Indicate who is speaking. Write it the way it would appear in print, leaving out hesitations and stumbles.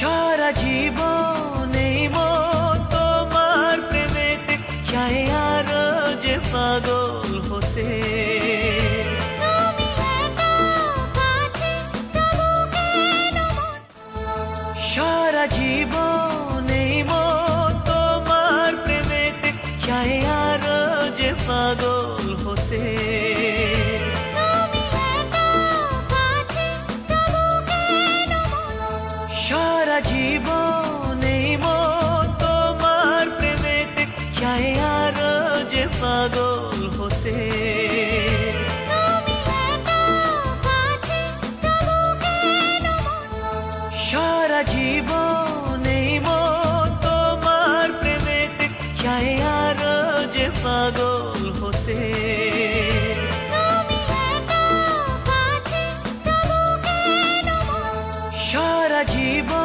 Speaker 1: সারা জীবন এই মন তোমার প্রেমেতে চাই আরো যে পাগল হতে। সারা জীবন এই মন তোমার প্রেমেতে চাই আরো যে পাগল হতে। সারা জীবন এই মন তোমার প্রেমেতে চাই আরো যে পাগল হতে। সারা জীবন এই মন তোমার প্রেমেতে চাই আরো যে পাগল হতে। সারা জীবন